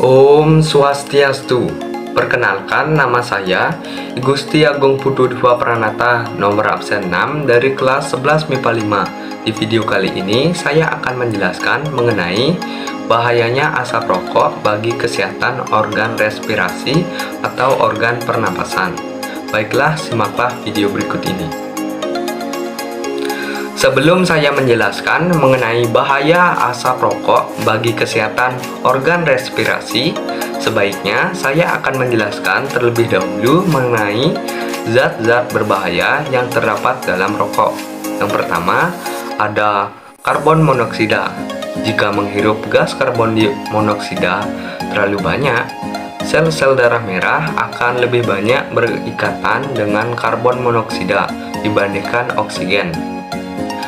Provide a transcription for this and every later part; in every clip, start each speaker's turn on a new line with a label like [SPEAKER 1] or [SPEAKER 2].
[SPEAKER 1] Om Swastiastu. Perkenalkan, nama saya Gusti Agung Pududwa Pranata, nomor absen 6 dari kelas 11 MIPA 5. Di video kali ini saya akan menjelaskan mengenai bahayanya asap rokok bagi kesehatan organ respirasi atau organ pernapasan. Baiklah, simaklah video berikut ini. Sebelum saya menjelaskan mengenai bahaya asap rokok bagi kesehatan organ respirasi, sebaiknya saya akan menjelaskan terlebih dahulu mengenai zat-zat berbahaya yang terdapat dalam rokok. Yang pertama, ada karbon monoksida. Jika menghirup gas karbon monoksida terlalu banyak, sel-sel darah merah akan lebih banyak berikatan dengan karbon monoksida dibandingkan oksigen.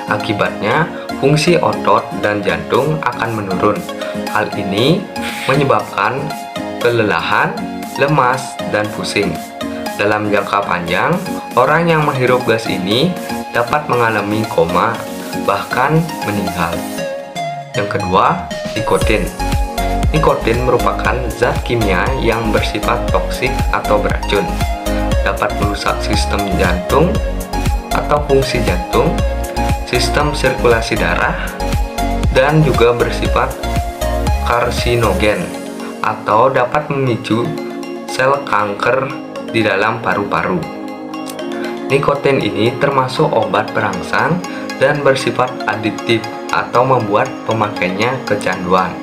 [SPEAKER 1] Akibatnya, fungsi otot dan jantung akan menurun. Hal ini menyebabkan kelelahan, lemas, dan pusing. Dalam jangka panjang, orang yang menghirup gas ini dapat mengalami koma, bahkan meninggal. Yang kedua, nikotin. Nikotin merupakan zat kimia yang bersifat toksik atau beracun. Dapat merusak sistem jantung atau fungsi jantung, sistem sirkulasi darah, dan juga bersifat karsinogen atau dapat memicu sel kanker di dalam paru-paru. Nikotin ini termasuk obat perangsang dan bersifat adiktif atau membuat pemakainya kecanduan.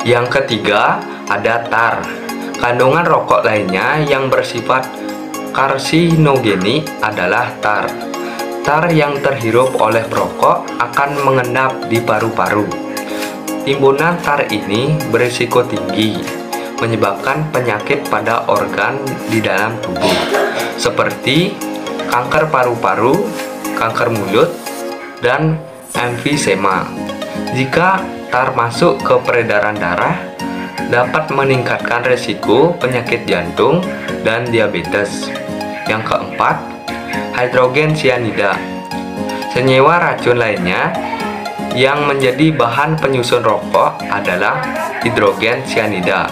[SPEAKER 1] Yang ketiga, ada tar. Kandungan rokok lainnya yang bersifat karsinogenik adalah tar. Tar yang terhirup oleh perokok akan mengendap di paru-paru. Timbunan tar ini berisiko tinggi, menyebabkan penyakit pada organ di dalam tubuh, seperti kanker paru-paru, kanker mulut, dan emfisema. Jika tar masuk ke peredaran darah, dapat meningkatkan risiko penyakit jantung dan diabetes. Yang keempat, hidrogen cyanida. Senyawa racun lainnya yang menjadi bahan penyusun rokok adalah hidrogen cyanida.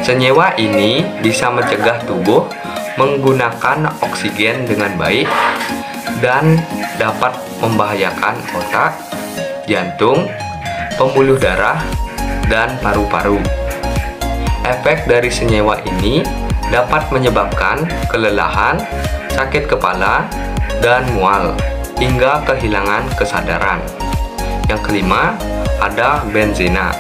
[SPEAKER 1] Senyawa ini bisa mencegah tubuh menggunakan oksigen dengan baik dan dapat membahayakan otak, jantung, pembuluh darah, dan paru-paru. Efek dari senyawa ini dapat menyebabkan kelelahan, sakit kepala, dan mual, hingga kehilangan kesadaran. Yang kelima, ada benzena.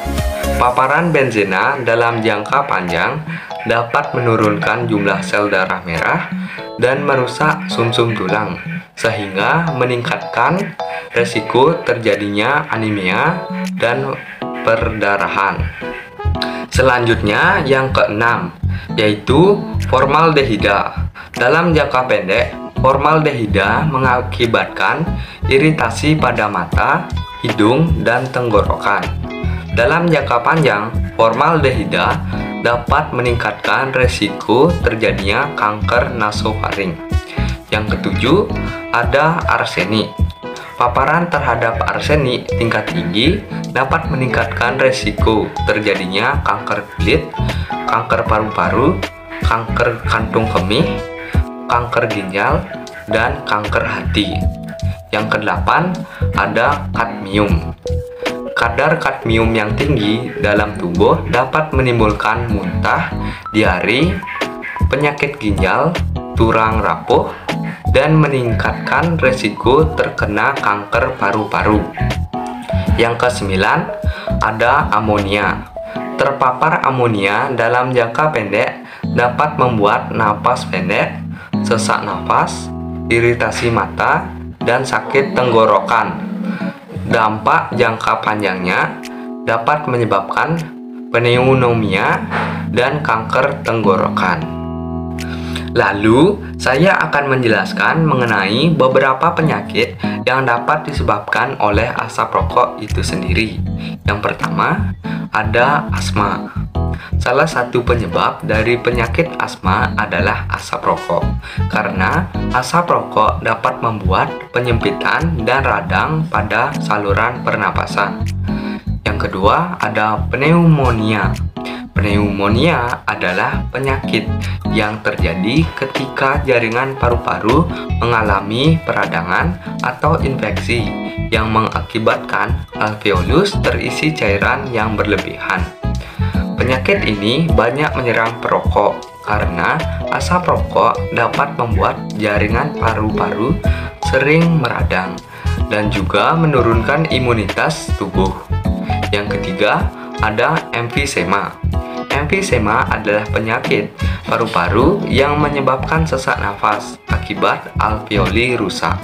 [SPEAKER 1] Paparan benzena dalam jangka panjang dapat menurunkan jumlah sel darah merah dan merusak sumsum tulang, sehingga meningkatkan resiko terjadinya anemia dan perdarahan. Selanjutnya, yang keenam, yaitu formaldehida. Dalam jangka pendek, formaldehida mengakibatkan iritasi pada mata, hidung, dan tenggorokan. Dalam jangka panjang, formaldehida dapat meningkatkan resiko terjadinya kanker nasofaring. Yang ketujuh, ada arsenik. Paparan terhadap arsenik tingkat tinggi dapat meningkatkan resiko terjadinya kanker kulit, kanker paru-paru, kanker kantung kemih, kanker ginjal, dan kanker hati. Yang kedelapan, ada kadmium. Kadar kadmium yang tinggi dalam tubuh dapat menimbulkan muntah, diare, penyakit ginjal, tulang rapuh, dan meningkatkan resiko terkena kanker paru-paru. Yang kesembilan, ada amonia. Terpapar amonia dalam jangka pendek dapat membuat napas pendek, sesak napas, iritasi mata, dan sakit tenggorokan. Dampak jangka panjangnya dapat menyebabkan pneumonia dan kanker tenggorokan. Lalu, saya akan menjelaskan mengenai beberapa penyakit yang dapat disebabkan oleh asap rokok itu sendiri. Yang pertama, ada asma. Salah satu penyebab dari penyakit asma adalah asap rokok, karena asap rokok dapat membuat penyempitan dan radang pada saluran pernapasan. Yang kedua, ada pneumonia. Pneumonia adalah penyakit yang terjadi ketika jaringan paru-paru mengalami peradangan atau infeksi yang mengakibatkan alveolus terisi cairan yang berlebihan. Penyakit ini banyak menyerang perokok karena asap rokok dapat membuat jaringan paru-paru sering meradang dan juga menurunkan imunitas tubuh. Yang ketiga, ada emfisema. Emfisema adalah penyakit paru-paru yang menyebabkan sesak nafas akibat alveoli rusak.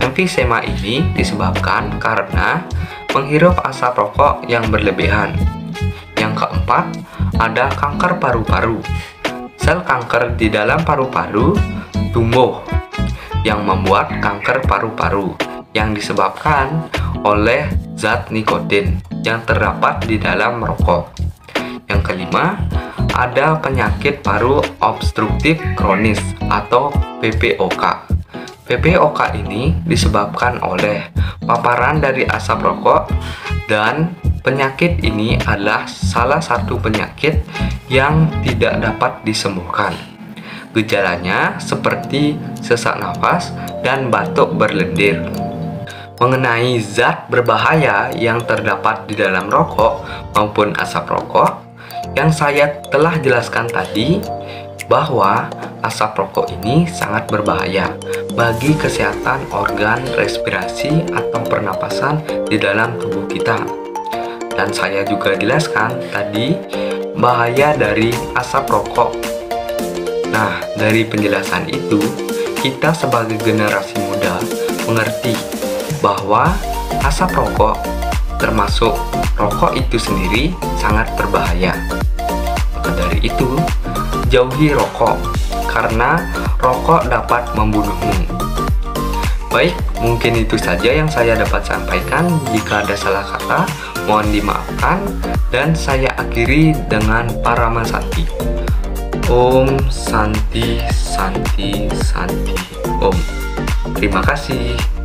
[SPEAKER 1] Emfisema ini disebabkan karena menghirup asap rokok yang berlebihan. Yang keempat, ada kanker paru-paru. Sel kanker di dalam paru-paru tumbuh yang membuat kanker paru-paru yang disebabkan oleh zat nikotin yang terdapat di dalam rokok. Yang kelima, ada penyakit paru obstruktif kronis atau PPOK. PPOK ini disebabkan oleh paparan dari asap rokok, dan penyakit ini adalah salah satu penyakit yang tidak dapat disembuhkan. Gejalanya seperti sesak nafas dan batuk berlendir. Mengenai zat berbahaya yang terdapat di dalam rokok maupun asap rokok, yang saya telah jelaskan tadi, bahwa asap rokok ini sangat berbahaya bagi kesehatan organ respirasi atau pernapasan di dalam tubuh kita. Dan saya juga jelaskan tadi bahaya dari asap rokok. Nah, dari penjelasan itu, kita sebagai generasi muda mengerti bahwa asap rokok, termasuk rokok itu sendiri, sangat berbahaya. Maka dari itu, jauhi rokok, karena rokok dapat membunuhmu. Baik, mungkin itu saja yang saya dapat sampaikan. Jika ada salah kata, mohon dimaafkan, dan saya akhiri dengan Parama Santi. Om Santi Santi Santi Om. Terima kasih.